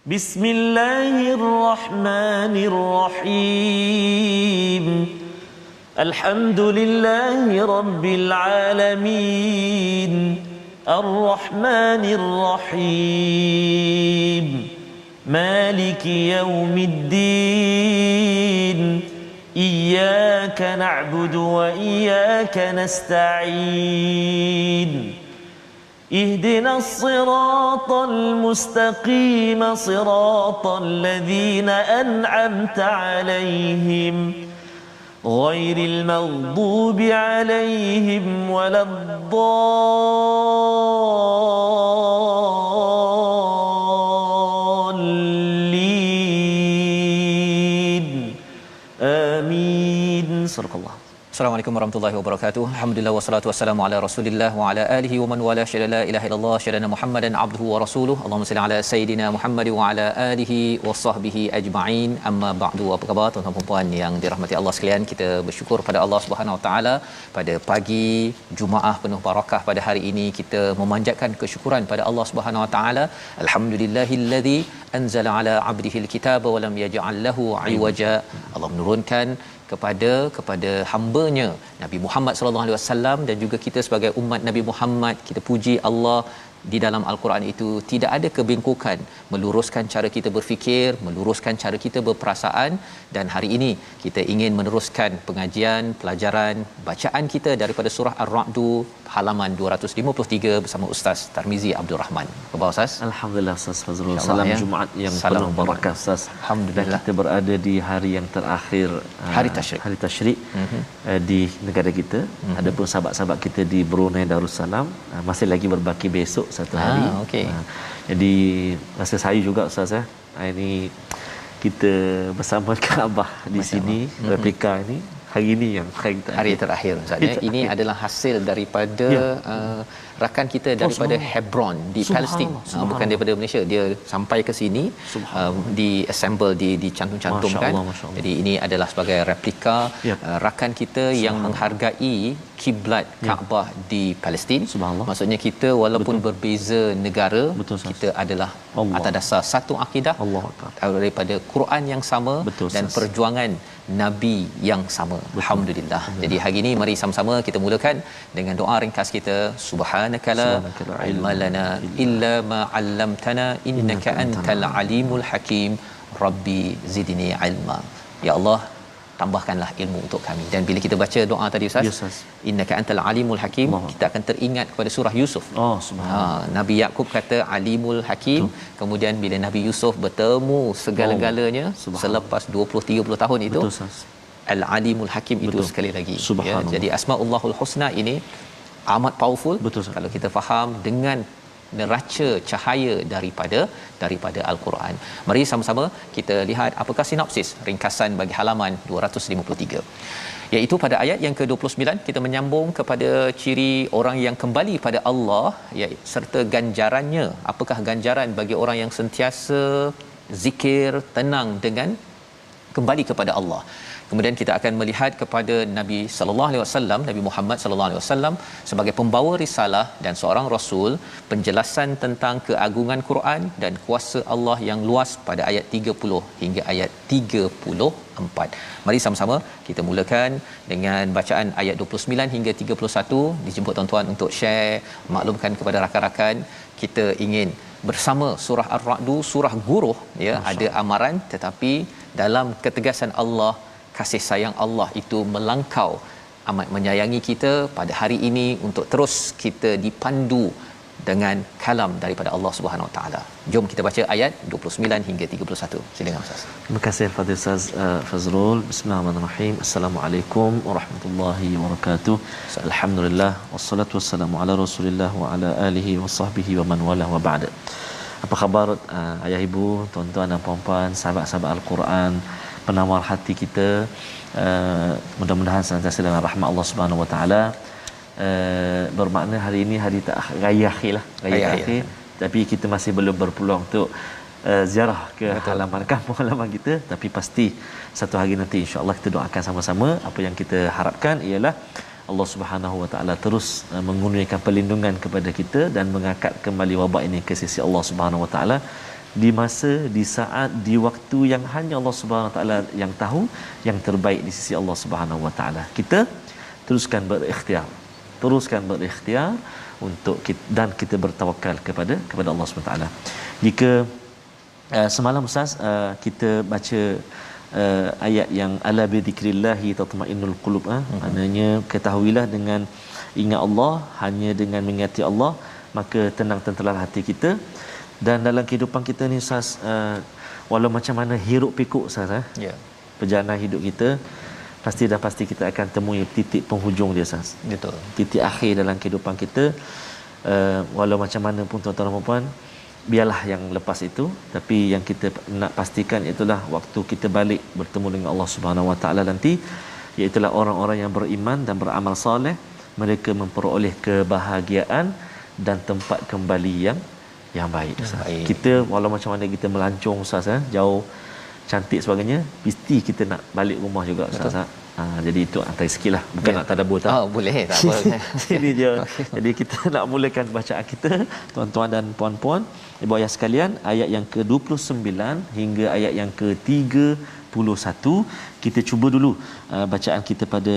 بسم الله الرحمن الرحيم الحمد لله رب العالمين الرحمن الرحيم مالك يوم الدين إياك نعبد وإياك نستعين اهدنا الصراط المستقيم صراط الذين أنعمت عليهم غير المغضوب عليهم ولا الضالين آمين صدق الله. Assalamualaikum warahmatullahi wabarakatuh. Alhamdulillah wassalatu wassalamu ala Rasulillah wa ala alihi wa man wala syada la ilaha illallah syadana Muhammadan abduhu wa rasuluh. Allahumma salli ala sayidina Muhammad wa ala alihi wa sahbihi ajma'in. Amma ba'du. Apa khabar tuan-tuan dan puan yang dirahmati Allah sekalian? Kita bersyukur pada Allah Subhanahu wa taala pada pagi Jumaah penuh barakah pada hari ini kita memanjatkan kesyukuran pada Allah Subhanahu wa taala. Alhamdulillahillazi anzala ala 'abdihil kitaba wa lam yaj'al lahu 'iwaja. Allah menurunkan kepada hamba-Nya Nabi Muhammad sallallahu alaihi wasallam dan juga kita sebagai umat Nabi Muhammad, kita puji Allah di dalam al-Quran itu tidak ada kebengkokan, meluruskan cara kita berfikir, meluruskan cara kita berperasaan. Dan hari ini kita ingin meneruskan pengajian pelajaran bacaan kita daripada surah Ar-Ra'd halaman 253 bersama Ustaz Tarmizi Abdul Rahman. Apa khabar Ustaz? Alhamdulillah Ustaz Fazrul. Salam ya. Jumaat yang penuh barakah Ustaz. Alhamdulillah. Kita berada di hari yang terakhir hari tasyrik di negara kita. Adapun sahabat-sahabat kita di Brunei Darussalam masih lagi berbaki besok satu hari. Okey. Jadi masa saya juga Ustaz ya. Ini kita bersama Kaabah di sini, replika ini hari ini yang hari terakhir Ustaz ya. Ini adalah hasil daripada rakan kita daripada Hebron di Palestin, bukan daripada Malaysia. Dia sampai ke sini di assemble, dicantum-cantumkan. Jadi ini adalah sebagai replika rakan kita yang menghargai kiblat Kaabah di Palestin. Maksudnya kita walaupun berbeza negara, kita adalah atas dasar satu akidah daripada Quran yang sama dan perjuangan Nabi yang sama. Alhamdulillah. Jadi hari ini mari sama-sama kita mulakan dengan doa ringkas kita. Subhanakala ilma lana illa ma 'allamtana innaka antal alimul hakim. Rabbi zidni ilma. Ya Allah, tambahkanlah ilmu untuk kami. Dan bila kita baca doa tadi Ustaz, innaka antal alimul hakim, kita akan teringat kepada surah Yusuf. Nabi Yaqub kata alimul hakim. Kemudian bila Nabi Yusuf bertemu segala-galanya selepas 20-30 tahun itu, al-alimul hakim itu sekali lagi ya. Jadi asmaullahul husna ini amat powerful kalau kita faham dengan neraca cahaya daripada al-Quran. Mari sama-sama kita lihat apakah sinopsis ringkasan bagi halaman 253. Iaitu pada ayat yang ke-29 kita menyambung kepada ciri orang yang kembali pada Allah, serta ganjarannya. Apakah ganjaran bagi orang yang sentiasa zikir, tenang dengan kembali kepada Allah. Kemudian kita akan melihat kepada Nabi sallallahu alaihi wasallam, Nabi Muhammad sallallahu alaihi wasallam sebagai pembawa risalah dan seorang rasul, penjelasan tentang keagungan Quran dan kuasa Allah yang luas pada ayat 30 hingga ayat 34. Mari sama-sama kita mulakan dengan bacaan ayat 29 hingga 31. Dijemput tuan-tuan untuk share, maklumkan kepada rakan-rakan. Kita ingin bersama surah Ar-Ra'd, surah guruh ya, ada amaran, tetapi dalam ketegasan Allah, kasih sayang Allah itu melangkau, amat menyayangi kita pada hari ini untuk terus kita dipandu dengan kalam daripada Allah Subhanahu Wa Taala. Jom kita baca ayat 29 hingga 31. Silakan Ustaz. Terima kasih Fadil Ustaz Fazrul. Bismillahirrahmanirrahim. Assalamualaikum warahmatullahi wabarakatuh. Alhamdulillah wassalatu wassalamu ala Rasulillah wa ala alihi wa sahbihi wa man wala wa ba'da. Apa khabar ayah ibu, tuan-tuan dan puan-puan, sahabat-sahabat Al-Quran, penawar hati kita, mudah-mudahan senantiasa dalam rahmat Allah Subhanahu Wa Taala. Bermakna hari ini hari raya akhir lah, raya akhir, tapi kita masih belum berpeluang untuk ziarah ke halaman kampung halaman kita, tapi pasti satu hari nanti insya-Allah kita doakan sama-sama. Apa yang kita harapkan ialah Allah Subhanahu Wa Taala terus mengurniakan perlindungan kepada kita dan mengangkat kembali wabak ini ke sisi Allah Subhanahu Wa Taala, di masa, di saat, di waktu yang hanya Allah Subhanahu Wa Taala yang tahu, yang terbaik di sisi Allah Subhanahu Wa Taala. Kita teruskan berikhtiar. Teruskan berikhtiar untuk kita, dan kita bertawakal kepada Allah Subhanahu Wa Taala. Jika semalam Ustaz kita baca ayat yang ala bi dzikrillahi tatmainnul qulub, maknanya ketahuilah dengan ingat Allah, hanya dengan mengingati Allah maka tenang tenteralah hati kita. Dan dalam kehidupan kita ni Ustaz, walau macam mana hiruk pikuk Ustaz, perjalanan hidup kita pasti kita akan temui titik penghujung dia Ustaz. Betul. Titik akhir dalam kehidupan kita, walau macam mana pun tuan-tuan dan puan, biarlah yang lepas itu, tapi yang kita nak pastikan itulah waktu kita balik bertemu dengan Allah Subhanahu Wa Taala nanti, iaitu orang-orang yang beriman dan beramal soleh, mereka memperoleh kebahagiaan dan tempat kembali yang baik. Baik. Kita walau macam mana kita melancong Ustaz, jauh, cantik sebagainya, mesti kita nak balik rumah juga Ustaz. Jadi itu antara sekilah, bukan nak tadabbur tak. Boleh, tak apa. Ini dia. Jadi kita nak mulakan bacaan kita tuan-tuan dan puan-puan, ibu ayah sekalian, ayat yang ke-29 hingga ayat yang ke-31. Kita cuba dulu bacaan kita pada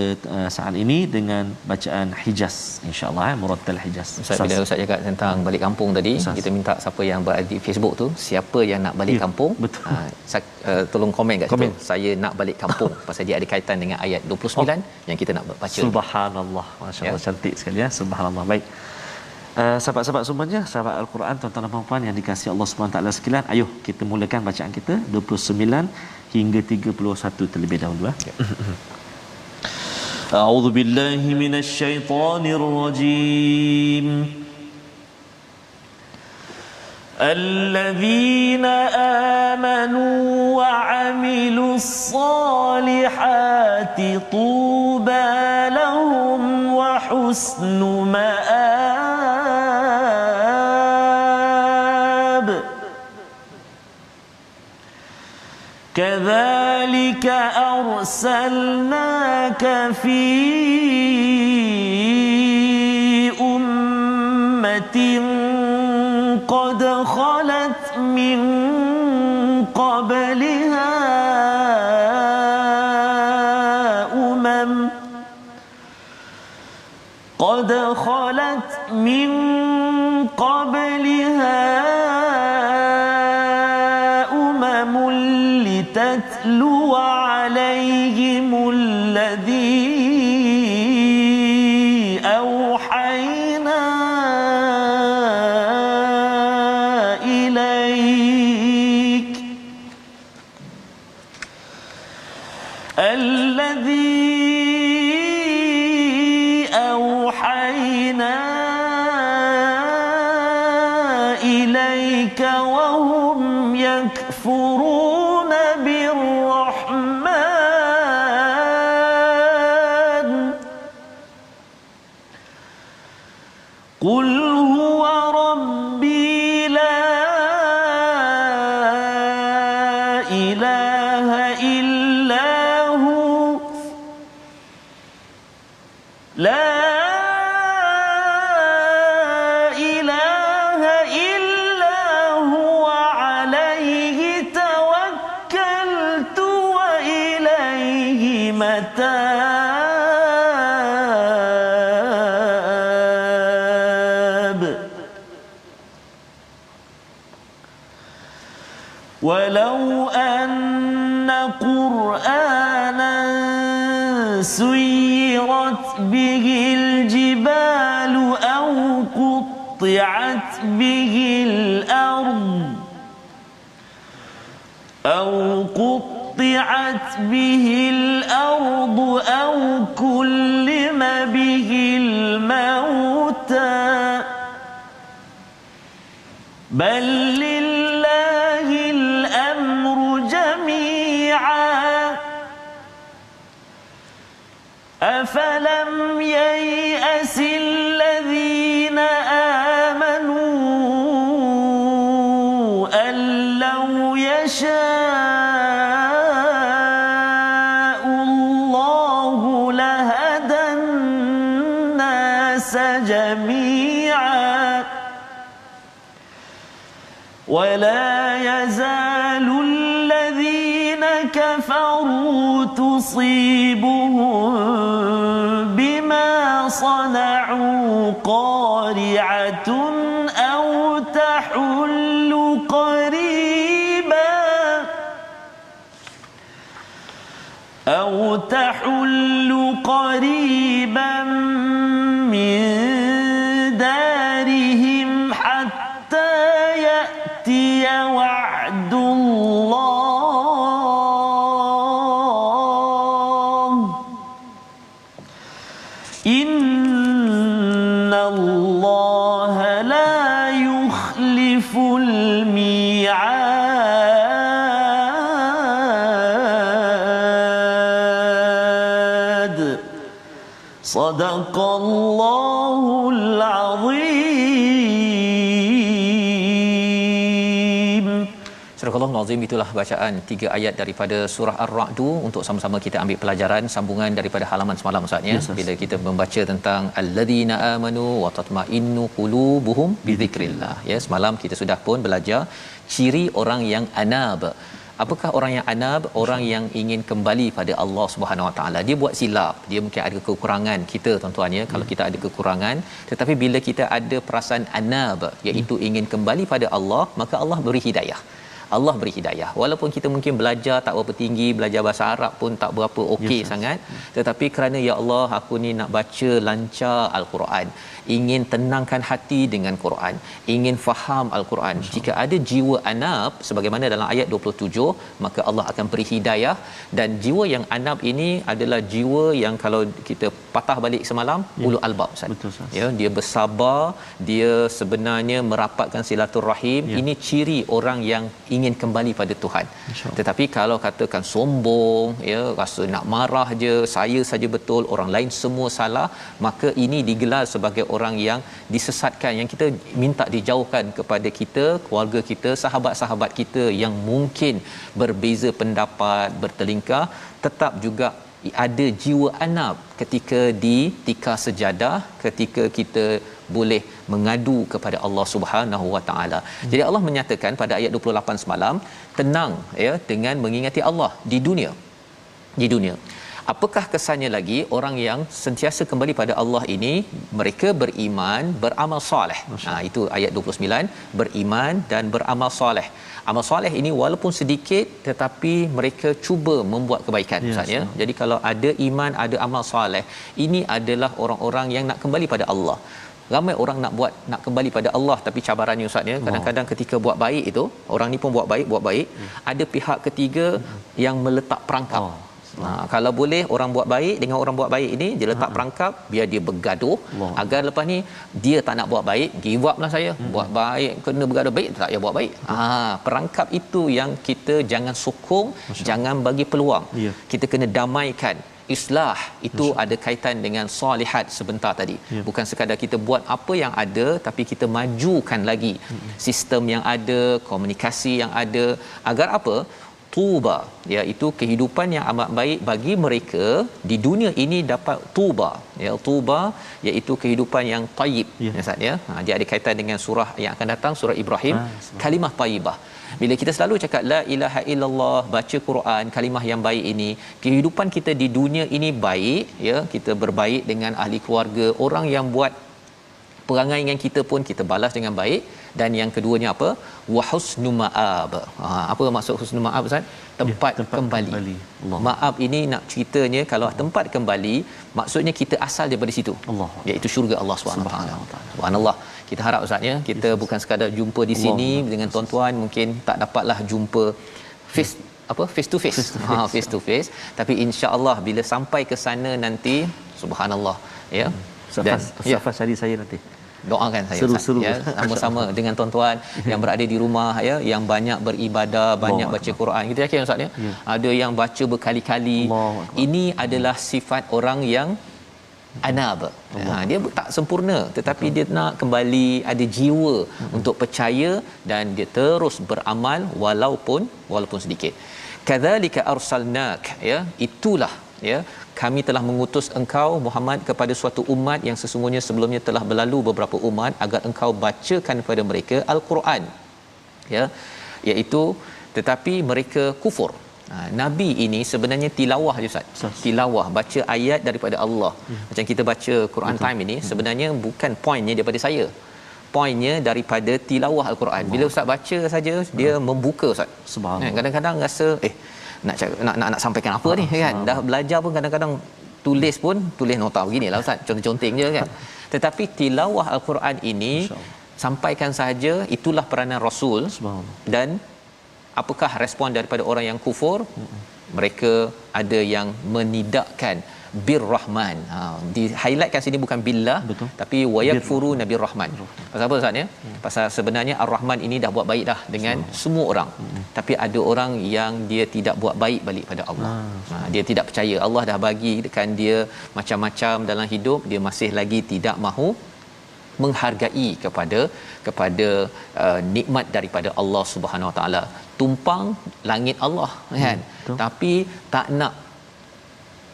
saat ini dengan bacaan Hijaz, insya-Allah, murattal Hijaz. Ustaz, bila Ustaz cakap tentang balik kampung tadi, kita minta siapa yang berada di Facebook tu, siapa yang nak balik kampung, tolong komen kat situ, saya nak balik kampung, pasal dia ada kaitan dengan ayat 29 yang kita nak baca. Subhanallah, masya-Allah, cantik sekali ya. Subhanallah. Baik. Sahabat-sahabat semuanya, sahabat Al-Quran, tuan-tuan dan puan-puan yang dikasihi Allah Subhanahu Wa Taala sekalian, ayo kita mulakan bacaan kita 29 hingga 31 terlebih dahulu. A'udzu billahi minasy syaithanir rajim. Alladzina amanu wa 'amilus salihati tuba lahum wa husnu ma'ab. كذلك أرسلناك في أمة قد خلت من قبلها لتتلو عليهم الذي أوحينا إليك وهم يكفرون بالرحمن قل هو ربي لا إله إلا هو لا إله إلا هو عليه توكلت وإليه متاب ولو أن قرآنا سيرت به الجبال أو قطعت به الأرض أو كلم به الموتى بل لله الأمر جميعا أفلم ييأس الذين آمنوا أن لو يشاء الله لهدى الناس جميعا ولا يزال الذين كفروا تصيبهم بما صنعوا قارعة أو تحل قريبا من دارهم حتى يأتي وعد الله إن الله لا يخلف الميعاد صدق الله العظيم. Surah Al-Azim, itulah bacaan 3 ayat daripada surah Ar-Ra'd untuk sama-sama kita ambil pelajaran sambungan daripada halaman semalam Ustaz ya. Bila kita membaca tentang alladzina amanu wa tatma'innu qulubuhum bizikrillah ya. Semalam kita sudah pun belajar ciri orang yang anab. Apakah orang yang anab? Orang yang ingin kembali pada Allah Subhanahu Wa Taala. Dia buat silap, dia mungkin ada kekurangan kita tuan-tuan ya. Kalau kita ada kekurangan, tetapi bila kita ada perasaan anab iaitu ingin kembali pada Allah, maka Allah beri hidayah. Allah beri hidayah. Walaupun kita mungkin belajar tak berapa tinggi, belajar bahasa Arab pun tak berapa okey sangat, tetapi kerana ya Allah aku ni nak baca lancar Al-Quran, ingin tenangkan hati dengan Quran, ingin faham Al-Quran. Jika ada jiwa anab sebagaimana dalam ayat 27, maka Allah akan beri hidayah. Dan jiwa yang anab ini adalah jiwa yang kalau kita patah balik semalam ulul albab Ustaz. Betul, Ustaz. Ya, dia bersabar, dia sebenarnya merapatkan silaturahim. Ini ciri orang yang ingin kembali pada Tuhan. Tetapi kalau katakan sombong ya, rasa nak marah je, saya saja betul, orang lain semua salah, maka ini digelar sebagai orang yang disesatkan, yang kita minta dijauhkan kepada kita, keluarga kita, sahabat-sahabat kita yang mungkin berbeza pendapat, bertelingkah, tetap juga ada jiwa anab ketika di tikar sejadah, ketika kita boleh mengadu kepada Allah Subhanahu Wa Taala. Jadi Allah menyatakan pada ayat 28 semalam, tenang ya dengan mengingati Allah di dunia. Di dunia. Apakah kesannya lagi orang yang sentiasa kembali pada Allah ini? Mereka beriman, beramal soleh. Itu ayat 29, beriman dan beramal soleh. Amal soleh ini walaupun sedikit tetapi mereka cuba membuat kebaikan Ustaz ya. Jadi kalau ada iman, ada amal soleh, ini adalah orang-orang yang nak kembali pada Allah. Ramai orang nak kembali pada Allah, tapi cabarannya Ustaz ya, kadang-kadang ketika buat baik itu, orang ni pun buat baik, ada pihak ketiga yang meletak perangkap. Kalau boleh orang buat baik dengan orang buat baik ini, dia letak perangkap biar dia bergaduh, agar lepas ni dia tak nak buat baik, give up lah saya. Buat baik kena bergaduh, baik tak payah buat baik. Perangkap itu yang kita jangan sokong, jangan bagi peluang. Kita kena damaikan. Islah itu ada kaitan dengan solihat sebentar tadi. Bukan sekadar kita buat apa yang ada, tapi kita majukan lagi sistem yang ada, komunikasi yang ada, agar apa? Tuba, iaitu kehidupan yang amat baik bagi mereka di dunia ini dapat tuba. Ya, tuba iaitu kehidupan yang tayyib. Ustaz ya. Dia ada kaitan dengan surah yang akan datang, surah Ibrahim, kalimah tayyibah. Bila kita selalu cakap la ilaha illallah, baca Quran, kalimah yang baik ini, kehidupan kita di dunia ini baik, ya, kita berbaik dengan ahli keluarga, orang yang buat perangai dengan kita pun kita balas dengan baik. Dan yang keduanya apa? Wa husnu ma'ab. Apa maksud husnu ma'ab Ustaz? Tempat kembali. Ma'ab ini nak ceritanya kalau tempat kembali, maksudnya kita asal daripada situ. Allah. Iaitu syurga Allah Subhanahu Wa Taala. Subhanallah. Kita harap Ustaz ya, kita bukan sekadar jumpa di sini dengan tuan-tuan, mungkin tak dapatlah jumpa face to face. Face to face. Tapi insya-Allah bila sampai ke sana nanti, subhanallah ya. Dan safas hari saya nanti. Doakan saya seru-seru ya, sama-sama dengan tuan-tuan yang berada di rumah ya, yang banyak beribadah, banyak baca Quran. Kita yakin Ustaz ya. Ada yang baca berkali-kali. Ini adalah sifat orang yang anab. Dia tak sempurna tetapi dia nak kembali, ada jiwa untuk percaya dan dia terus beramal walaupun sedikit. Kadzalika arsalnak ya, itulah ya, kami telah mengutus engkau Muhammad kepada suatu umat yang sesungguhnya sebelumnya telah berlalu beberapa umat, agar engkau bacakan kepada mereka Al-Quran. ya, iaitu tetapi mereka kufur. Nabi ini sebenarnya tilawah je Ustaz. Tilawah, baca ayat daripada Allah. Macam kita baca Quran time ini, sebenarnya bukan poinnya daripada saya. Poinnya daripada tilawah al-Quran. Bila Ustaz baca saja dia membuka Ustaz. Subhanallah. Kadang-kadang rasa nak sampaikan apa ni kan. Dah belajar pun kadang-kadang tulis nota beginilah Ustaz. Conteng-conteng je kan. Tetapi tilawah al-Quran ini sampaikan sahaja, itulah peranan Rasul. Dan apakah respon daripada orang yang kufur? Mereka ada yang menidakkan bir-Rahman. Di highlightkan sini bukan billah, betul, tapi wayakfuru nabi rahman. Pasal apa Ustaz ya? Pasal sebenarnya ar-Rahman ini dah buat baik dah dengan semua orang. Tapi ada orang yang dia tidak buat baik balik pada Allah. Dia tidak percaya Allah dah bagikan dia macam-macam dalam hidup, dia masih lagi tidak mahu menghargai kepada nikmat daripada Allah Subhanahu Wa Taala. Tumpang langit Allah kan, tapi tak nak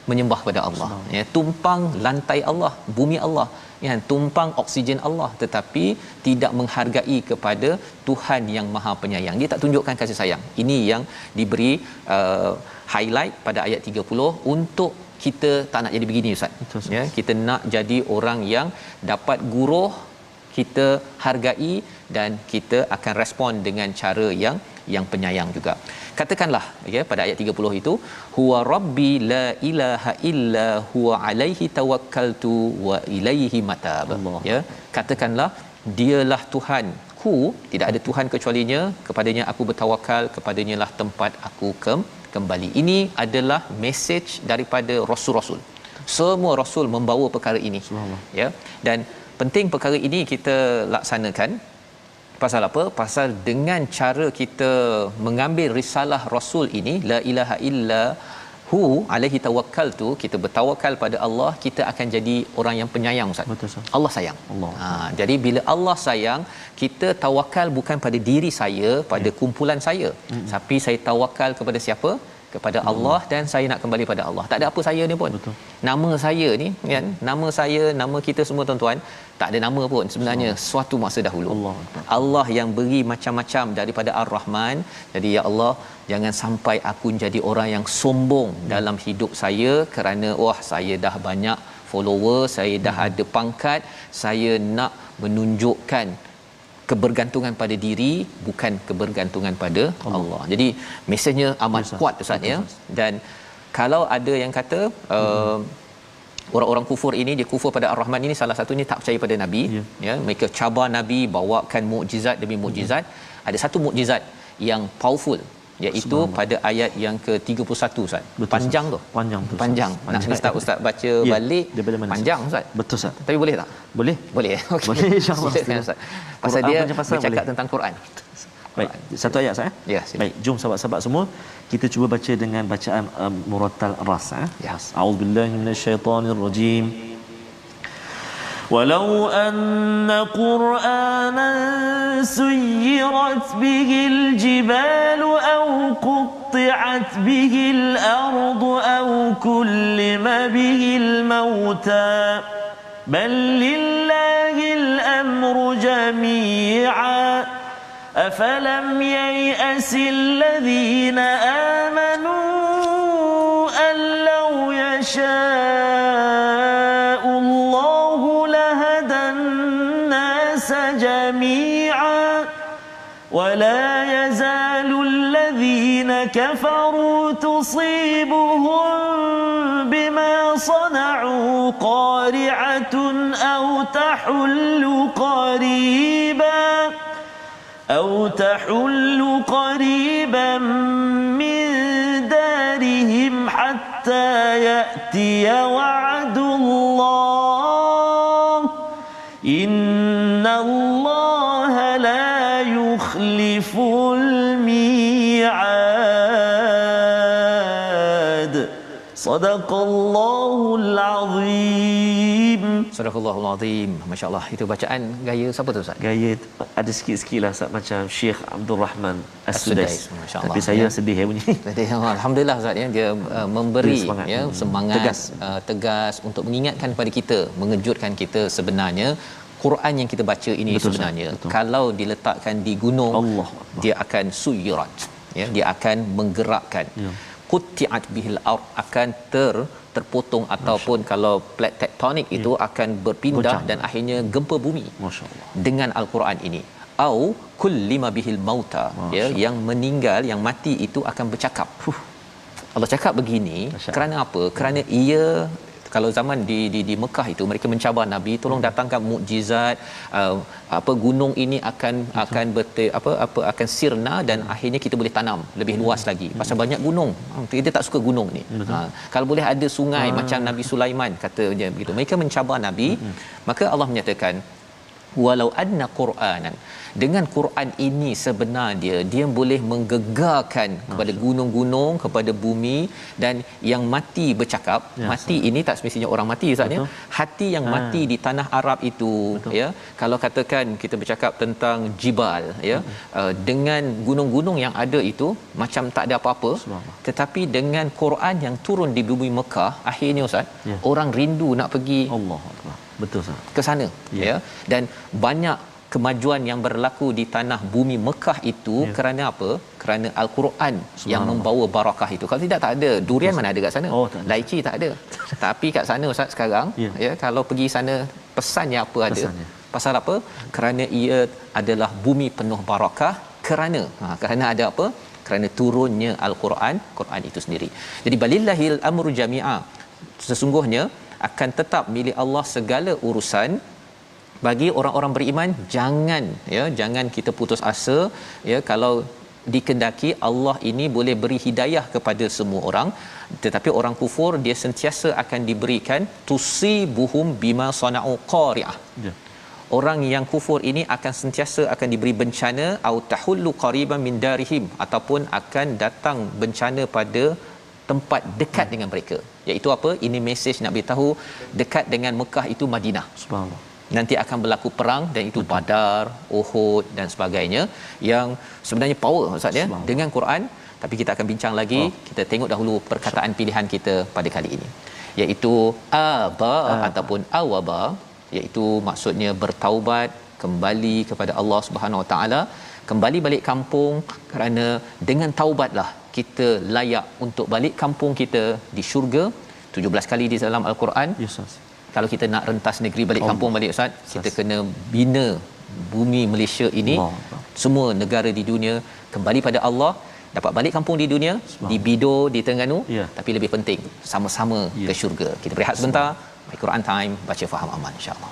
menyembah kepada Allah, ya, tumpang lantai Allah, bumi Allah, ya, tumpang oksigen Allah, tetapi tidak menghargai kepada Tuhan yang Maha Penyayang. Dia tak tunjukkan kasih sayang. Ini yang diberi highlight pada ayat 30 untuk kita tak nak jadi begini Ustaz. Betul, ya, kita nak jadi orang yang dapat guruh, kita hargai dan kita akan respon dengan cara yang penyayang juga. Katakanlah ya pada ayat 30 itu, huwa rabbi la ilaha illa huwa alaihi tawakkaltu wa ilaihi matab. Ya, katakanlah dialah Tuhanku, tidak ada tuhan kecualinya, kepadanya aku bertawakal, kepadanya lah tempat aku kembali. Ini adalah mesej daripada rasul-rasul. Semua rasul membawa perkara ini. Ya, dan penting perkara ini kita laksanakan. Pasal apa? Pasal dengan cara kita mengambil risalah rasul ini, la ilaha illa hu alaihi tawakkaltu, kita bertawakal pada Allah, kita akan jadi orang yang penyayang Ustaz. Betul, Allah sayang. Allah. Jadi bila Allah sayang, kita tawakal bukan pada diri saya, pada kumpulan saya, tapi saya tawakal kepada siapa? Kepada Allah, dan saya nak kembali pada Allah. Tak ada apa saya ni pun. Betul. Nama saya ni kan, nama saya, nama kita semua tuan-tuan, tak ada nama pun sebenarnya suatu masa dahulu. Allah yang beri macam-macam daripada Ar-Rahman. Jadi ya Allah, jangan sampai aku jadi orang yang sombong dalam hidup saya kerana saya dah banyak follower, saya dah ada pangkat, saya nak menunjukkan kebergantungan pada diri, bukan kebergantungan pada Allah. Jadi mesejnya amat kuat Ustaz ya. Dan kalau ada yang kata orang-orang kufur ini, dia kufur pada Ar-Rahman ini, salah satunya tak percaya pada Nabi, ya, mereka cabar Nabi, bawakan mukjizat demi mukjizat. Ada satu mukjizat yang powerful, iaitu pada ayat yang ke-31 Ustaz. Panjang tu. Panjang. Nak ustaz baca balik panjang Ustaz. Betul Ustaz. Tapi boleh tak? Boleh. Okey. Boleh insya-Allah Ustaz. Pasal dia bercakap tentang Quran. Baik, satu ayat saya. Ya, baik, jom sahabat-sahabat semua kita cuba baca dengan bacaan murattal ras. Ya. A'udzubillahi minasyaitonirrajim. ولو أن قرآنا سيرت به الجبال أو قطعت به الأرض أو كلم به الموتى بل لله الأمر جميعا أفلم ييأس الذين آمنوا أن لو يشاء الله لهدى الناس جميعا ولا يزال الذين كفروا تصيبهم بما صنعوا قارعة أو تحل قريبا من دارهم حتى يأتي وعد الله إن الله لا يخلف الميعاد صدق الله العظيم. Sadaqallahul azim. Masya-Allah, itu bacaan gaya siapa tu Ustaz? Gaya ada sikit-sikit lah Ustaz, macam Syekh Abdul Rahman As-Sudais. Tapi saya sedih bunyi. Alhamdulillah Ustaz ya, dia memberi semangat tegas untuk mengingatkan kepada kita, mengejutkan kita sebenarnya Quran yang kita baca ini betul, sebenarnya betul. kalau diletakkan di gunung Allah, dia akan suyirat, ya, dia akan menggerakkan. Ya. Qutti'at bihil ard, akan terpotong ataupun kalau plate tektonik itu akan berpindah Goncang. dan akhirnya gempa bumi. Masya-Allah. Dengan al-Quran ini. Au kullima bihil mauta, ya, yang meninggal, yang mati itu akan bercakap. Allah cakap begini kerana apa? Kerana ia, kalau zaman di Mekah itu mereka mencabar Nabi, tolong datangkan mukjizat, gunung ini akan akan sirna dan akhirnya kita boleh tanam lebih luas lagi. Pasal banyak gunung. Kita tak suka gunung ni. Kalau boleh ada sungai macam Nabi Sulaiman katanya begitu. Mereka mencabar Nabi, maka Allah menyatakan walau anna Qur'anan, dengan Quran ini sebenarnya dia boleh menggegarkan kepada gunung-gunung, kepada bumi, dan yang mati bercakap. Ya, mati ini tak semestinya orang mati Ustaz, ya. Hati yang mati di tanah Arab itu, ya. Kalau katakan kita bercakap tentang jibal, ya, dengan gunung-gunung yang ada itu macam tak ada apa-apa, tetapi dengan Quran yang turun di bumi Mekah, akhirnya Ustaz, orang rindu nak pergi Allahuakbar. Betul Ustaz. Ke sana, ya. Dan banyak kemajuan yang berlaku di tanah bumi Mekah itu kerana apa? Kerana al-Quran yang membawa barakah itu. Kalau tidak, tak ada. Durian mana ada kat sana? Laici tak ada. Tapi kat sana Ustaz sekarang, ya, kalau pergi sana pesannya apa ada? Pesannya. Pasal apa? Kerana ia adalah bumi penuh barakah, kerana ada apa? Kerana turunnya al-Quran, Quran itu sendiri. Jadi balillahil amru jami'a. Sesungguhnya akan tetap milik Allah segala urusan. Bagi orang-orang beriman, jangan kita putus asa, ya, kalau dikendaki Allah ini boleh beri hidayah kepada semua orang, tetapi orang kufur dia sentiasa akan diberikan tusibuhum bima sana'u qari'ah. Orang yang kufur ini akan sentiasa akan diberi bencana, au tahullu qariban min darihim, ataupun akan datang bencana pada tempat dekat dengan mereka. Iaitu apa? Ini mesej nak beritahu, dekat dengan Mekah itu Madinah. Subhanallah. Nanti akan berlaku perang, dan itu Badar, Uhud dan sebagainya, yang sebenarnya power Ustaz, ya, dengan Quran. Tapi kita akan bincang lagi. Kita tengok dahulu perkataan pilihan kita pada kali ini, iaitu aba ataupun awaba, iaitu maksudnya bertaubat, kembali kepada Allah Subhanahu Wa Taala, kembali balik kampung, kerana dengan taubatlah kita layak untuk balik kampung kita di syurga. 17 kali di dalam al-Quran. Yes, kalau kita nak rentas negeri balik kampung balik Ustaz, kita kena bina bumi Malaysia ini, semua negara di dunia kembali pada Allah, dapat balik kampung di dunia, di Bido, di Terengganu, tapi lebih penting sama-sama ke syurga. Kita berehat sebentar. Quran Time, baca faham aman, insya-Allah.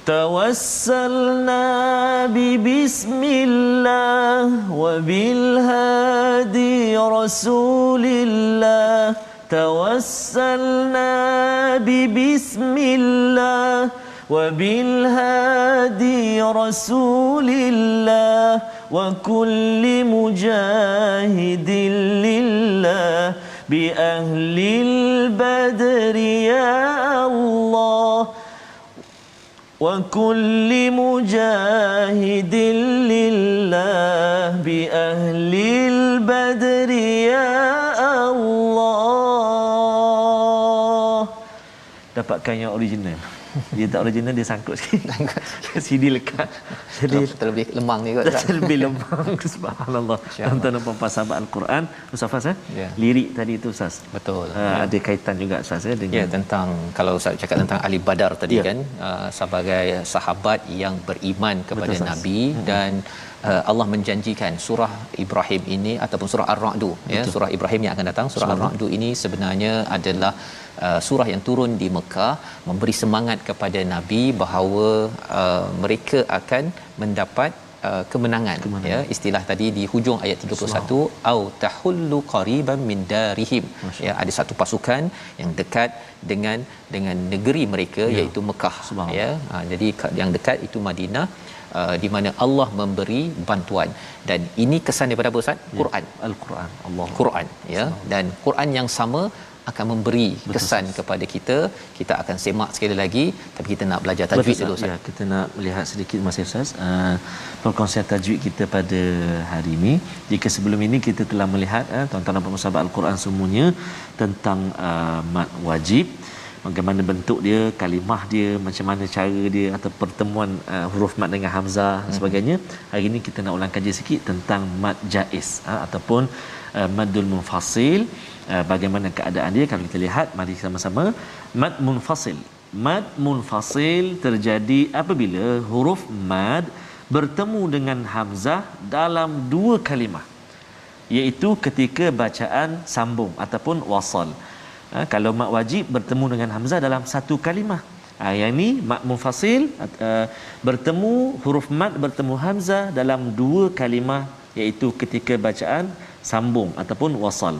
توسلنا ببسم الله وبالهادي رسول الله توسلنا ببسم الله وبالهادي رسول الله وكل مجاهد لله بأهل البدر يا الله وكل مجاهد لله بأهل البدر يا الله. Dapatkan yang original. Dia tak original, dia sangkut sikit. CD lekat. Jadi terlebih lemang ni kot. Terlebih lemang. Subhanallah. Tuan-tuan dan puan-puan sahabat Al-Quran, Ustaz Faz, lirik tadi itu Ustaz. Betul. Ada kaitan juga Ustaz dengan tentang, kalau Ustaz cakap tentang Ali Badar tadi kan, sebagai sahabat yang beriman kepada Nabi, dan Allah menjanjikan surah Ibrahim ini ataupun surah Ar-Ra'd ya, surah Ibrahim yang akan datang, surah Ar-Ra'd ini sebenarnya adalah surah yang turun di Mekah memberi semangat kepada Nabi bahawa mereka akan mendapat kemenangan ya, istilah tadi di hujung ayat 31 au tahullu qariban min darihim ya, ada satu pasukan yang dekat dengan negeri mereka iaitu Mekah ya. Jadi yang dekat itu Madinah, di mana Allah memberi bantuan, dan ini kesan daripada apa Ustaz? Quran, Al-Quran, Allah Quran ya, dan Quran yang sama akan memberi kesan kepada kita. Kita akan semak sekali lagi, tapi kita nak belajar tajwid dulu Ustaz. Ya, kita nak melihat sedikit Mas Ustaz perkongsian tajwid kita pada hari ini. Jika sebelum ini kita telah melihat tuan-tuan dan puan-puan sahabat Al-Quran semuanya tentang mad wajib, bagaimana bentuk dia, kalimah dia, macam mana cara dia, atau pertemuan huruf mad dengan hamzah dan sebagainya. Hari ini kita nak ulang kaji sikit tentang mad jaiz ataupun madul munfasil. Bagaimana keadaan dia kalau kita lihat, mari sama-sama. Mad munfasil. Mad munfasil terjadi apabila huruf mad bertemu dengan hamzah dalam dua kalimah, iaitu ketika bacaan sambung ataupun wasal. Kalau mad wajib bertemu dengan hamzah dalam satu kalimah. Yang ini mad munfasil, bertemu huruf mad bertemu hamzah dalam dua kalimah, iaitu ketika bacaan sambung ataupun wasal.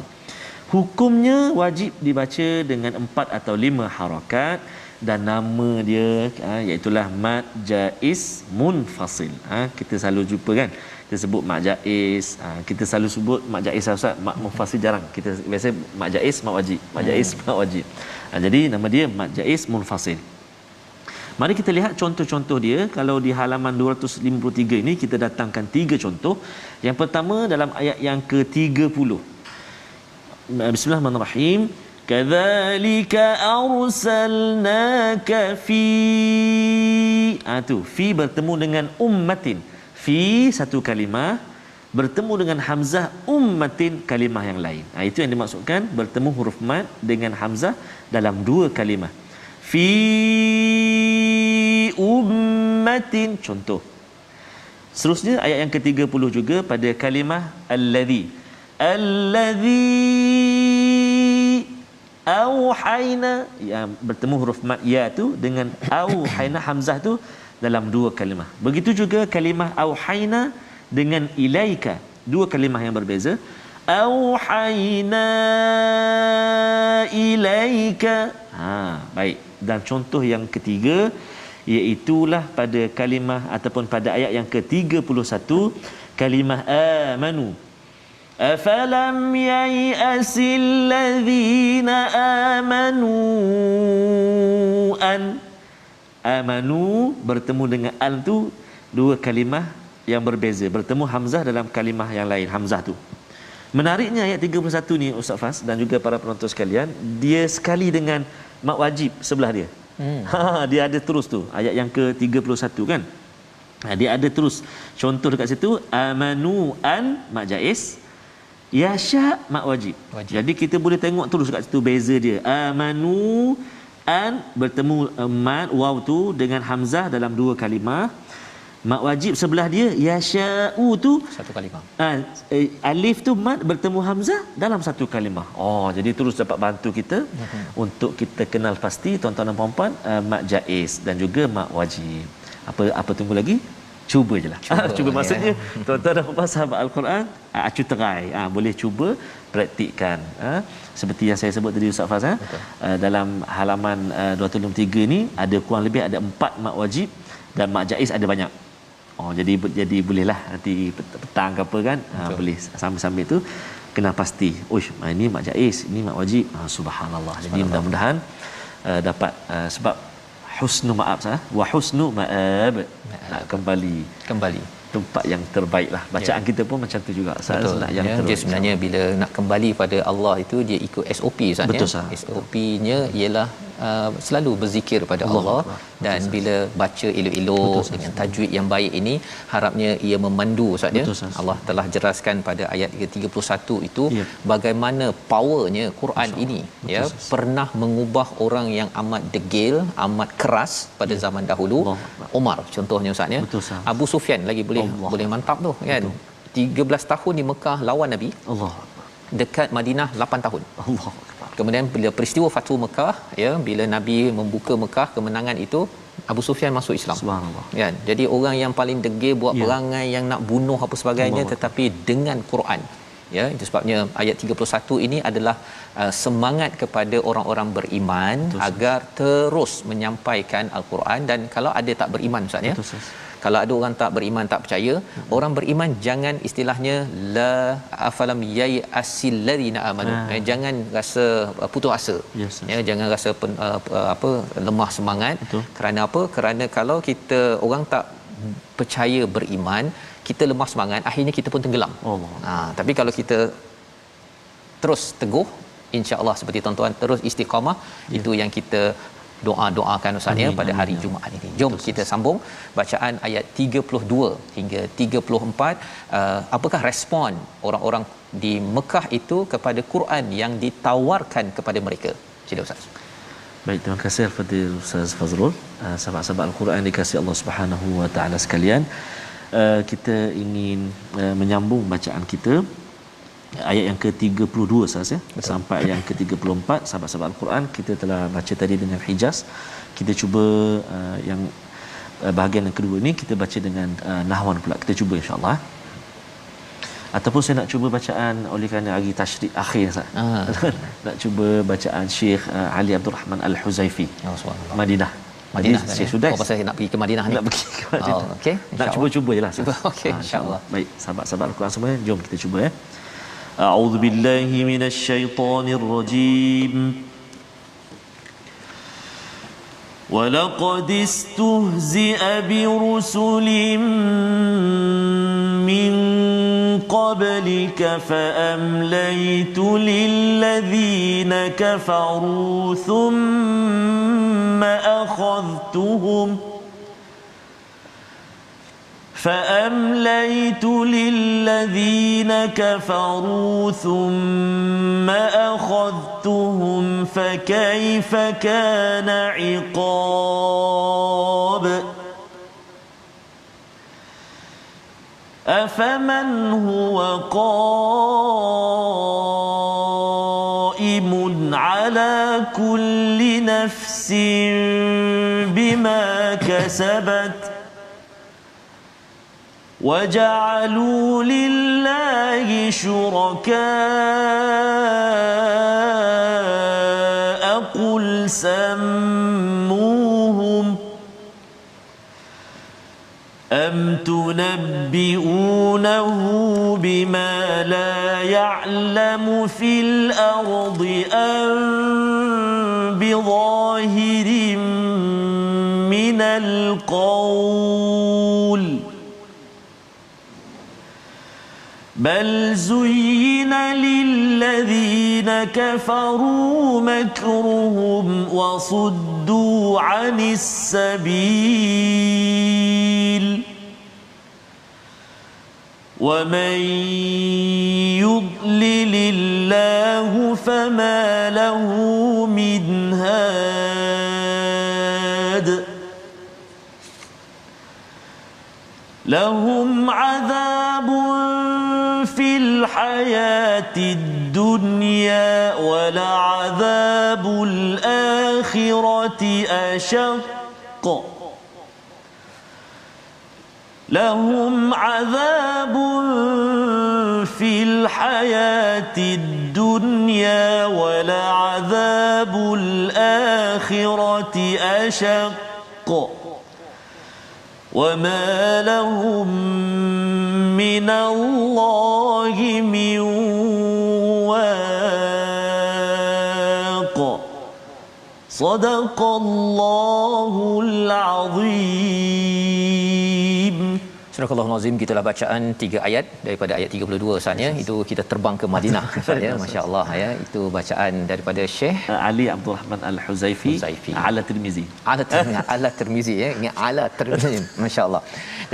Hukumnya wajib dibaca dengan 4 atau 5 harakat, dan nama dia iaitulah mad jaiz munfasil. Kita selalu jumpa kan, kita sebut mad jaiz, kita selalu sebut mad jaiz Ustaz, mad munfasil jarang. Kita biasa mad jaiz mad wajib, mad jaiz mad wajib. Jadi nama dia mad jaiz munfasil. Mari kita lihat contoh-contoh dia. Kalau di halaman 253 ini kita datangkan 3 contoh. Yang pertama dalam ayat yang ke-30. Bismillahirrahmanirrahim. Kadzalika arsalnaka fi. Tu fi bertemu dengan ummatin. Fi satu kalimah bertemu dengan hamzah ummatin kalimah yang lain. Itu yang dimaksudkan bertemu huruf mad dengan hamzah dalam dua kalimah. Fi ummatin, contoh. Seterusnya ayat yang ke-30 juga pada kalimah alladhi. Auhayna, yang bertemu huruf mad ya tu dengan auhayna hamzah tu dalam dua kalimah. Begitu juga kalimah auhayna dengan ilaika, dua kalimah yang berbeza. Auhayna ilaika. Baik. Dan contoh yang ketiga iaitulah pada kalimah ataupun pada ayat yang ke-31, kalimah amanu. Afalam yai'asil ladzina amanu an. Amanu bertemu dengan an tu dua kalimah yang berbeza, bertemu hamzah dalam kalimah yang lain, hamzah tu. Menariknya ayat 31 ni Ustaz Fas dan juga para penonton sekalian, dia sekali dengan mad wajib sebelah dia. Dia ada terus tu ayat yang ke-31 kan. Dia ada terus contoh dekat situ, amanu an mad jaiz, yasha mad wajib. Jadi kita boleh tengok terus dekat situ beza dia. Amanu an bertemu mad waw tu dengan hamzah dalam dua kalimah. Mad wajib sebelah dia yasha'u tu satu kalimah. Alif tu mad bertemu hamzah dalam satu kalimah. Jadi terus dapat bantu kita untuk kita kenal pasti tuan-tuan dan puan-puan mad jaiz dan juga mad wajib. Apa tunggu lagi? Cuba je lah. Cuba maksudnya tuan-tuan dan puan-puan sahabat Al-Quran, acu terai. Boleh cuba praktikkan. Seperti yang saya sebut tadi Ustaz Faz, dalam halaman 263 ni ada kurang lebih ada 4 mad wajib dan mad jaiz ada banyak. Jadi bolehlah nanti petang ke apa kan, boleh sambil-sambil tu kena pasti. Ini mad jaiz, ini mad wajib. Subhanallah. Jadi mudah-mudahan dapat sebab husnu ma'ab wa husnu ma'ab, nak kembali tempat yang terbaik lah. Bacaan kita pun macam tu juga. Yang dia sebenarnya bila nak kembali pada Allah itu dia ikut SOP Ustaz. Betul, SOP-nya ialah selalu berzikir pada Allah dan bila baca elok-elok dengan tajwid yang baik ini, harapnya ia memandu Ustaz ya. Allah telah jelaskan pada ayat 31 itu bagaimana powernya Quran ini ya, pernah mengubah orang yang amat degil, amat keras pada zaman dahulu. Umar contohnya Ustaz ya. Abu Sufyan lagi boleh mantap tu kan. 13 tahun di Mekah lawan Nabi. Dekat Madinah 8 tahun. Kemudian bila peristiwa Fathu Mekah ya, bila Nabi membuka Mekah, kemenangan itu, Abu Sufyan masuk Islam. Subhanallah. Kan? Jadi orang yang paling degil buat perangai yang nak bunuh apa sebagainya, tetapi dengan Quran. Ya, itu sebabnya ayat 31 ini adalah semangat kepada orang-orang beriman agar terus menyampaikan Al-Quran. Dan kalau ada tak beriman Ustaz ya. Kalau ada orang tak beriman, tak percaya, orang beriman jangan istilahnya la afalam yai asil ladina amanu. Jangan rasa putus asa. Ya, jangan rasa lemah semangat. Kerana apa? Kerana kalau kita orang tak percaya beriman, kita lemah semangat, akhirnya kita pun tenggelam. Tapi kalau kita terus teguh, insya-Allah seperti tuan-tuan terus istiqamah, itu yang kita doakan Ustaz ya pada hari Jumaat ini. Jom kita sambung bacaan ayat 32 hingga 34. Apakah respon orang-orang di Mekah itu kepada Quran yang ditawarkan kepada mereka? Sila Ustaz. Baik, terima kasih kepada Ustaz Fazrul. Sahabat-sahabat Al-Quran dikasihi Allah Subhanahu wa taala sekalian. Kita ingin menyambung bacaan kita ayat yang ke-32 Ustaz ya, sampai yang ke-34. Sahabat-sahabat Al-Quran kita telah baca tadi dengan Hijaz. Kita cuba yang bahagian yang kedua ni kita baca dengan Nahwan pula. Kita cuba insya-Allah. Ataupun saya nak cuba bacaan oleh kerana hari tasyrik akhir Ustaz. Nak cuba bacaan Syekh Ali Abdul Rahman Al-Huzaifi. Madinah. Syekh Sudais. Pasal nak pergi ke Madinah ni. Nak pergi ke Madinah. Okey. Nak cuba jelah. Okey, insya-Allah. Baik, sahabat-sahabat Al-Quran semua, jom kita cuba ya. أعوذ بالله من الشيطان الرجيم ولقد استهزئ برسل من قبلك فأمليت للذين كفروا ثم أخذتهم فأمليت للذين كفروا ثم أخذتهم فكيف كان عقاب أفمن هو قائم على كل نفس بما كسبت وجعلوا لله شركاء قل سموهم أم تنبئونه بما لا يعلم في الأرض أم بظاهر من القول بل زين للذين كفروا مكرهم وصدوا عن السبيل ومن يضلل الله فما له من هاد لهم عذاب في الحياة الدنيا ولعذاب الآخرة أشق لهم عذاب في الحياة الدنيا ولعذاب الآخرة أشق وما لهم من الله من واق صدق الله العظيم. Subhanallahul azim, gitulah bacaan 3 ayat daripada ayat 32 Ustaznya. Itu kita terbang ke Madinah Ustaznya, masya-Allah ya. Itu bacaan daripada Syekh Ali Abdul Rahman Al-Huzaifi ala Tirmizi. Ala Tirmizi ya. Ini ala Tirmizi. Masya-Allah.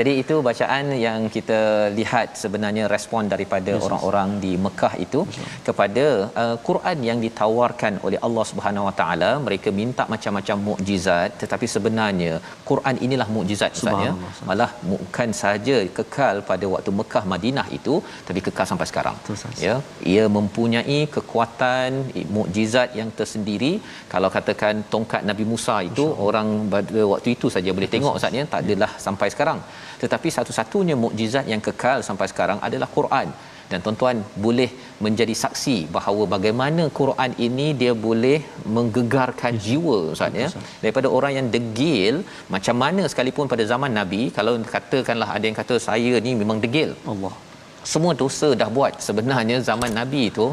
Jadi itu bacaan yang kita lihat sebenarnya respon daripada orang-orang di Mekah itu kepada Quran yang ditawarkan oleh Allah Subhanahu Wa Taala. Mereka minta macam-macam mukjizat, tetapi sebenarnya Quran inilah mukjizat Ustaznya. Malah bukan saja kekal pada waktu Mekah Madinah itu, tapi kekal sampai sekarang. Ya, ia mempunyai kekuatan mukjizat yang tersendiri. Kalau katakan tongkat Nabi Musa itu orang pada waktu itu saja boleh tengok Ustaznya, tak adalah sampai sekarang. Tetapi satu-satunya mukjizat yang kekal sampai sekarang adalah Quran. Dan tuan-tuan boleh menjadi saksi bahawa bagaimana Quran ini dia boleh menggegarkan jiwa Ustaz ya, daripada orang yang degil macam mana sekalipun pada zaman Nabi. Kalau katakanlah ada yang kata saya ni memang degil, Allah semua dosa dah buat, sebenarnya zaman Nabi itu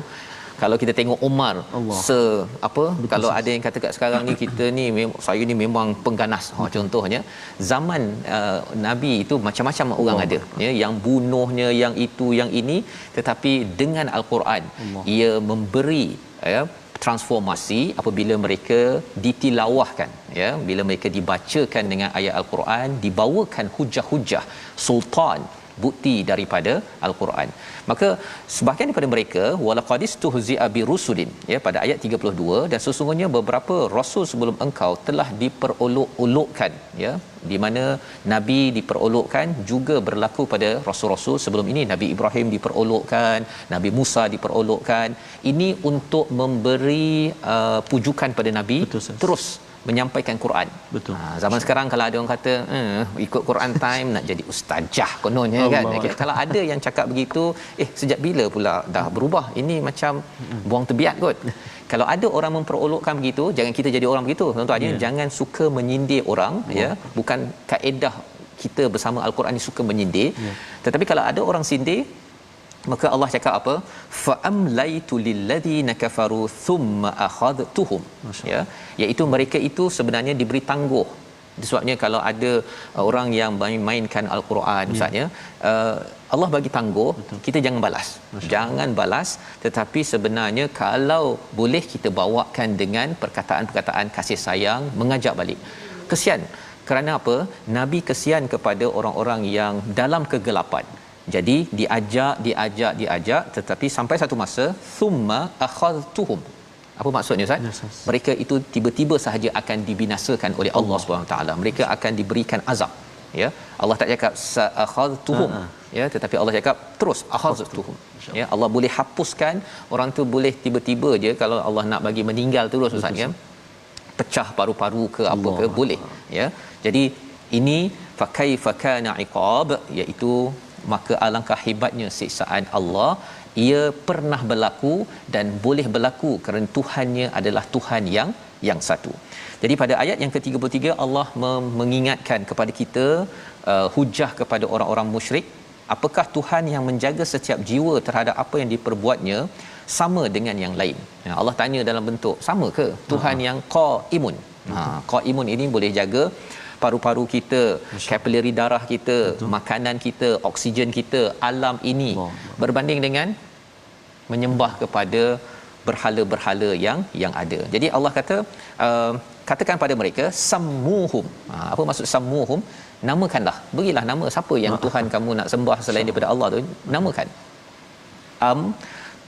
kalau kita tengok Umar betul, kalau ada yang kata kat sekarang ni kita ni saya ni memang pengganas contohnya, zaman Nabi itu macam-macam orang ada ya, yang bunuhnya, yang itu yang ini, tetapi dengan Al-Quran ia memberi ya transformasi apabila mereka ditilawahkan ya, bila mereka dibacakan dengan ayat Al-Quran, dibawakan hujah-hujah sultan bukti daripada Al-Quran. Maka sebahagian daripada mereka walaqadis tuhzi'a bi rusulin ya, pada ayat 32, dan sesungguhnya beberapa rasul sebelum engkau telah diperolok-olokkan ya, di mana nabi diperolokkan juga berlaku pada rasul-rasul sebelum ini. Nabi Ibrahim diperolokkan, Nabi Musa diperolokkan. Ini untuk memberi pujukan pada nabi. Betul, terus menyampaikan Quran. Betul. Zaman sekarang kalau ada orang kata ikut Quran time nak jadi ustazah kononnya kan. Okay. Kalau ada yang cakap begitu, sejak bila pula dah berubah? Ini macam buang tebiat kot. Kalau ada orang memperolokkan begitu, jangan kita jadi orang begitu. Tuan-tuan, jangan suka menyindir orang ya. Bukan kaedah kita bersama Al-Quran ni suka menyindir. Tetapi kalau ada orang sindir, maka Allah cakap apa? Fa amlaitu lilladheena kafaru thumma akhadhtuhum ya, iaitu mereka itu sebenarnya diberi tangguh. Sebabnya kalau ada orang yang mainkan Al-Quran Ustaznya, Allah bagi tangguh. Betul. Kita jangan balas. Jangan balas, tetapi sebenarnya kalau boleh kita bawakan dengan perkataan-perkataan kasih sayang, mengajak balik. Kesian. Kerana apa? Nabi kesian kepada orang-orang yang dalam kegelapan. Jadi diajak, tetapi sampai satu masa thumma akhadhtuhum. Apa maksudnya Ustaz? Mereka itu tiba-tiba sahaja akan dibinasakan oleh Allah Subhanahu taala. Mereka akan diberikan azab ya. Allah tak cakap sa'akhadhtuhum ya, tetapi Allah cakap terus akhadhtuhum ya. Allah boleh hapuskan orang tu, boleh tiba-tiba je kalau Allah nak bagi meninggal terus Ustaz ya, pecah paru-paru ke apa ke boleh ya. Jadi ini fa kaifa kana iqab, iaitu maka alangkah hebatnya siksaan Allah. Ia pernah berlaku dan boleh berlaku kerana Tuhannya adalah Tuhan yang satu. Jadi pada ayat yang ke-33 Allah mengingatkan kepada kita hujah kepada orang-orang musyrik. Apakah Tuhan yang menjaga setiap jiwa terhadap apa yang diperbuatnya sama dengan yang lain? Allah tanya dalam bentuk sama ke? Tuhan yang qaimun. Qaimun ini boleh jaga paru-paru kita, kapilari darah kita, makanan kita, oksigen kita, alam ini, berbanding dengan menyembah kepada berhala-berhala yang ada. Jadi Allah kata katakan pada mereka sammuhum. Apa maksud sammuhum? Namakanlah, berilah nama siapa yang Tuhan kamu nak sembah selain daripada Allah tu, namakan.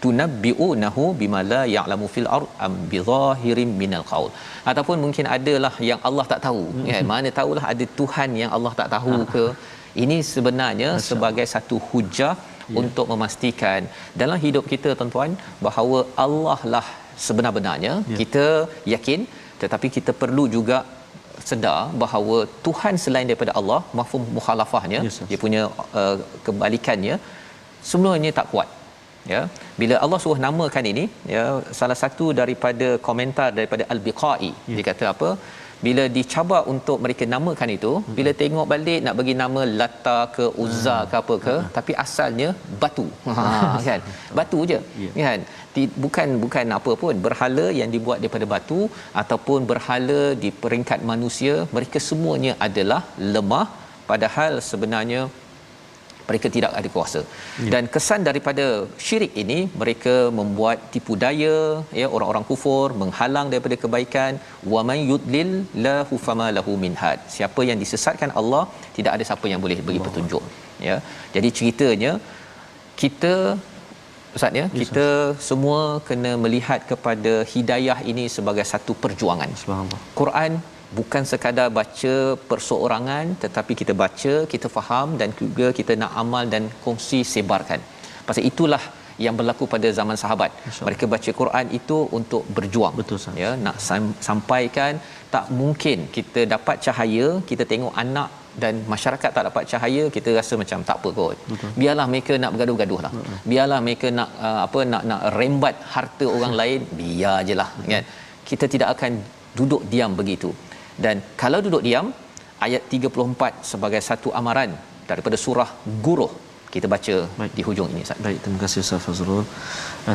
Tunabbi'unahu bima la ya'lamu fil ard am bizahirin minal qaul. Ataupun mungkin adalah yang Allah tak tahu kan, mana tahulah ada Tuhan yang Allah tak tahu ke. Ini sebenarnya sebagai satu hujah untuk memastikan dalam hidup kita tuan-tuan bahawa Allah lah sebenar-benarnya. Kita yakin, tetapi kita perlu juga sedar bahawa Tuhan selain daripada Allah, mafhum mukhalafahnya, dia punya kebalikannya, semuanya tak kuat ya. Bila Allah suruh namakan ini ya, salah satu daripada komentar daripada Al-Biqai, dia kata apa, bila dicabar untuk mereka namakan itu, bila tengok balik nak bagi nama Lata ke Uzza ke apa ke, tapi asalnya batu. Kan, batu je kan, bukan apa pun berhala yang dibuat daripada batu ataupun berhala di peringkat manusia. Mereka semuanya adalah lemah, padahal sebenarnya mereka tidak ada kuasa. Dan kesan daripada syirik ini, mereka membuat tipu daya ya orang-orang kufur, menghalang daripada kebaikan. Wa man yudlil lahu fama lahu min had. Siapa yang disesatkan Allah, tidak ada siapa yang boleh bagi petunjuk ya. Jadi ceritanya kita Ustaz ya, kita semua kena melihat kepada hidayah ini sebagai satu perjuangan. Subhanallah. Quran bukan sekadar baca perseorangan, tetapi kita baca, kita faham dan juga kita nak amal dan kongsi sebarkan. Pasal itulah yang berlaku pada zaman sahabat. Mereka baca Quran itu untuk berjuang. Betul, sah. Ya, nak sampaikan. Tak mungkin kita dapat cahaya, kita tengok anak dan masyarakat tak dapat cahaya, kita rasa macam tak apa kot. Betul. Biarlah mereka nak bergaduh-gaduh lah. Biarlah mereka nak nak rembat harta orang lain, biar jelah kan. Kita tidak akan duduk diam begitu. Dan kalau duduk diam, ayat 34 sebagai satu amaran daripada surah Guruh kita baca. Baik. Di hujung ini Ustaz. Baik, terima kasih Ustaz Fazrul.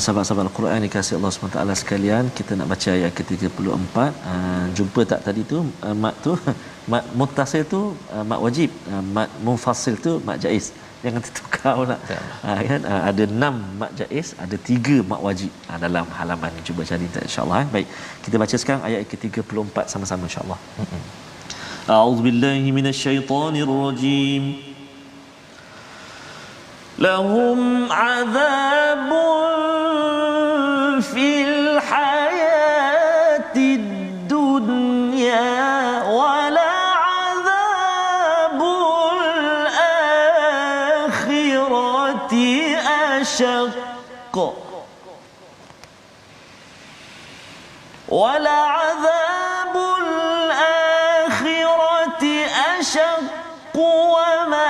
Sahabat-sahabat Al-Quran dikasihi Allah SWT sekalian, kita nak baca ayat ke-34. Jumpa tak tadi tu mat tu mat muttasil tu mat wajib, mat munfasil tu mat jaiz. Jangan tertukar pula. Kan ada 6 mat jaiz, ada 3 mat wajib dalam halaman ni. Cuba cari insya-Allah. Baik, kita baca sekarang ayat ke-34 sama-sama insya-Allah. A'udzubillahi minasyaitonirrajim. Lahum 'adzabun fil hayatid dunya wa la 'adzabul akhirati ashaq wa la 'adzabul akhirati ashaq wa ma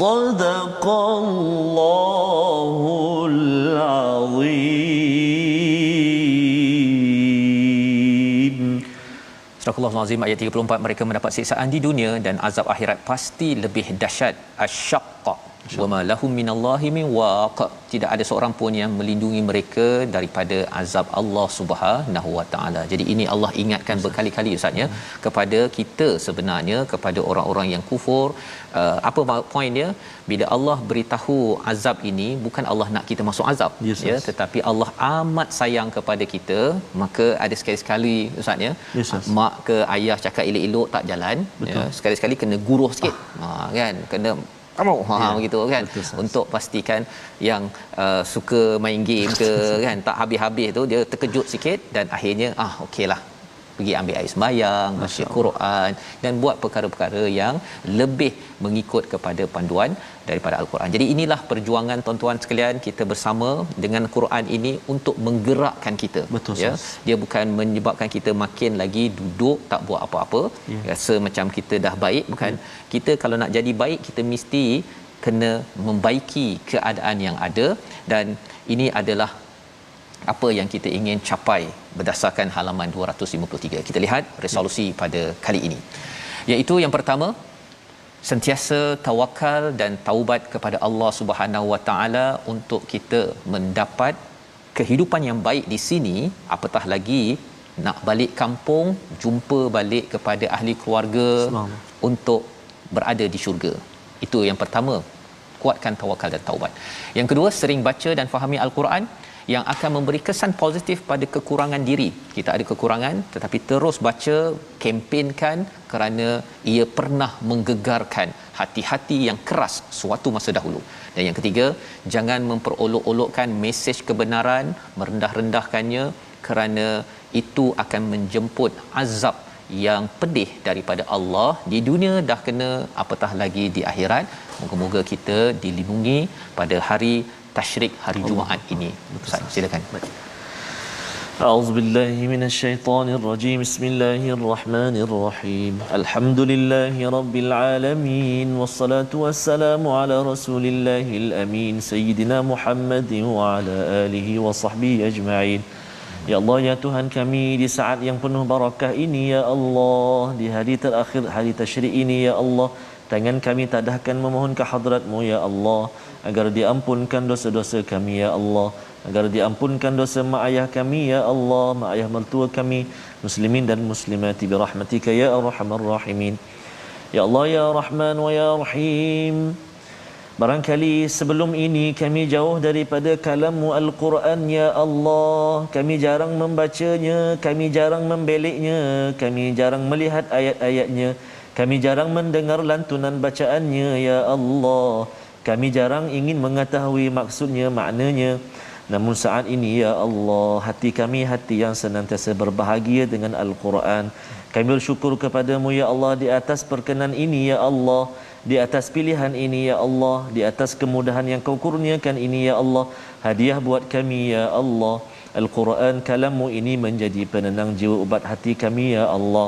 Sadaqallahul Azim. Astagfirullahalazim. Azim ayat 34, mereka mendapat siksaan di dunia dan azab akhirat pasti lebih dahsyat. Asyaqqa wa ma lahum minallahi min waq. Tidak ada seorang pun yang melindungi mereka daripada azab Allah Subhanahu wa taala. Jadi ini Allah ingatkan berkali-kali Ustaz ya kepada kita, sebenarnya kepada orang-orang yang kufur. Apa poin dia? Bila Allah beritahu azab ini, bukan Allah nak kita masuk azab, ya, tetapi Allah amat sayang kepada kita. Maka ada sekali-sekali Ustaz ya, mak ke ayah cakap elok-elok tak jalan, ya, sekali-sekali kena guruh sikit. Kan, kena kamu begitu kan. Betul, untuk pastikan yang suka main game ke kan tak habis-habis tu dia terkejut sikit dan akhirnya okeylah, pergi ambil air sembahyang, baca Quran dan buat perkara-perkara yang lebih mengikut kepada panduan daripada Al-Quran. Jadi inilah perjuangan tuan-tuan sekalian, kita bersama dengan Quran ini untuk menggerakkan kita. Betul, ya. Dia bukan menyebabkan kita makin lagi duduk tak buat apa-apa, rasa macam kita dah baik, bukan. Kita kalau nak jadi baik, kita mesti kena membaiki keadaan yang ada, dan ini adalah apa yang kita ingin capai berdasarkan halaman 253. Kita lihat resolusi pada kali ini, iaitu yang pertama, sentiasa tawakal dan taubat kepada Allah Subhanahu Wa Taala untuk kita mendapat kehidupan yang baik di sini, apatah lagi nak balik kampung, jumpa balik kepada ahli keluarga untuk berada di syurga. Itu yang pertama, kuatkan tawakal dan taubat. Yang kedua, sering baca dan fahami Al-Quran yang akan memberi kesan positif pada kekurangan diri. Kita ada kekurangan, tetapi terus baca, kempenkan, kerana ia pernah menggegarkan hati-hati yang keras suatu masa dahulu. Dan yang ketiga, jangan memperolok-olokkan mesej kebenaran, merendah-rendahkannya, kerana itu akan menjemput azab yang pedih daripada Allah di dunia dah kena, apatah lagi di akhirat. Moga-moga kita dilindungi pada hari Tasyrik, hari Jumaat ini. Ustaz, silakan. A'udzubillahi minasyaitonirrajim. Bismillahirrahmanirrahim. Alhamdulillahi rabbil alamin, wassalatu wassalamu ala rasulillahil amin, sayyidina Muhammadin wa ala alihi wa sahbihi ajma'in. Ya Allah, ya Tuhan kami, di saat yang penuh barakah ini, ya Allah, di hari terakhir hari Tasyrik ini, ya Allah, Tangan kami tadahkan memohon ke hadrat-Mu ya Allah, agar diampunkan dosa-dosa kami ya Allah, agar diampunkan dosa mak ayah kami ya Allah, mak ayah mertua kami, muslimin dan muslimati bi rahmatika ya arhamar rahimin. Ya Allah ya Rahman wa ya Rahim. Barangkali sebelum ini kami jauh daripada kalam-Mu Al-Quran ya Allah, kami jarang membacanya, kami jarang membeliknya, kami jarang melihat ayat-ayatnya, kami jarang mendengar lantunan bacaannya ya Allah, kami jarang ingin mengetahui maksudnya, maknanya. Namun saat ini ya Allah, hati kami hati yang senantiasa berbahagia dengan Al-Quran. Kami bersyukur kepadamu ya Allah di atas perkenan ini ya Allah, di atas pilihan ini ya Allah, di atas kemudahan yang Kau kurniakan ini ya Allah. Hadiah buat kami ya Allah, Al-Quran kalam-Mu ini menjadi penenang jiwa, ubat hati kami ya Allah.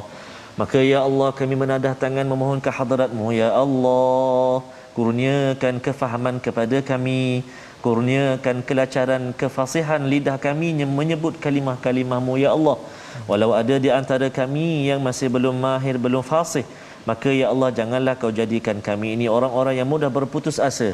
Maka ya Allah, kami menadah tangan memohon ke hadrat-Mu ya Allah, kurniakan kefahaman kepada kami, kurniakan kelacaran kefasihan lidah kami menyebut kalimah-kalimah-Mu ya Allah. Walau ada di antara kami yang masih belum mahir, belum fasih, maka ya Allah janganlah Kau jadikan kami ini orang-orang yang mudah berputus asa.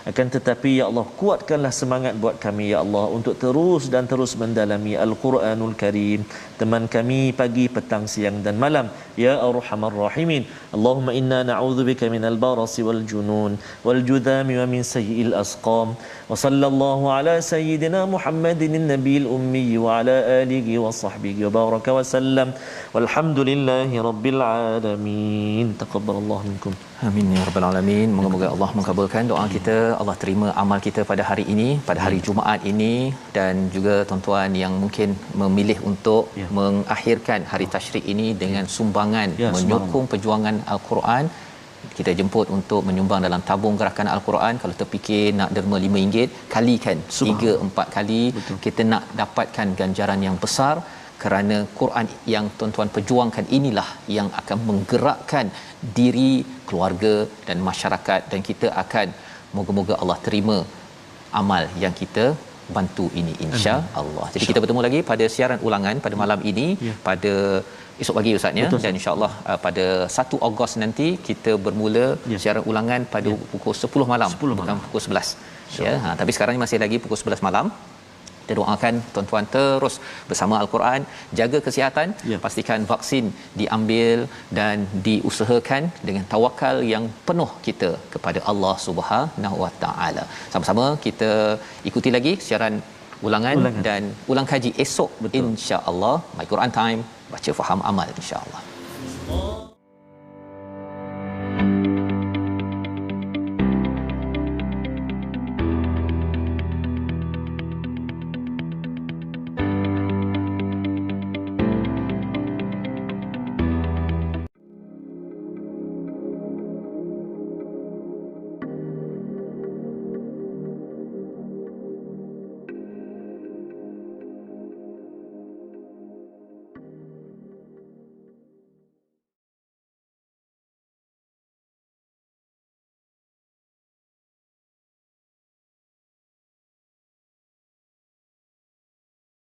Akan tetapi ya Allah, kuatkanlah semangat buat kami ya Allah untuk terus dan terus mendalami Al-Quranul Karim, teman kami pagi, petang, siang dan malam ya Arhamar Rahimin. Allahumma inna na'udzubika minal barasi wal junun wal judhami wa min sayyi'il asqam. Wa sallallahu ala sayyidina Muhammadin nabiyil ummi wa ala alihi wa sahbihi wa baraka wa sallam. Walhamdulillahi rabbil alamin. Taqabbalallahu minkum. Amin ya rabbal alamin. Moga-moga Allah mengabulkan doa kita, Allah terima amal kita pada hari ini, pada hari Jumaat ini, dan juga tuan-tuan yang mungkin memilih untuk mengakhirkan hari tasyrik ini dengan sumbangan menyokong perjuangan Al-Quran. Kita jemput untuk menyumbang dalam tabung gerakan Al-Quran. Kalau terfikir nak derma RM5, kalikan 3-4 kali. Betul. Kita nak dapatkan ganjaran yang besar, kerana Quran yang tuan-tuan perjuangkan inilah yang akan menggerakkan diri, keluarga dan masyarakat, dan kita akan moga-moga Allah terima amal yang kita bantu ini insya-Allah. Jadi kita bertemu lagi pada siaran ulangan pada malam ini, pada esok pagi Ustaz ya, dan insya-Allah pada 1 Ogos nanti kita bermula siaran ulangan pada pukul 10 malam, bukan pukul 11 ya. Tapi sekarang ni masih lagi pukul 11 malam. Kita doakan tuan-tuan terus bersama Al-Quran, jaga kesihatan, pastikan vaksin diambil dan diusahakan dengan tawakal yang penuh kita kepada Allah Subhanahu Wa Taala. Sama-sama kita ikuti lagi siaran ulangan dan ulang kaji esok insya-Allah. My Quran Time, baca faham amal insya-Allah.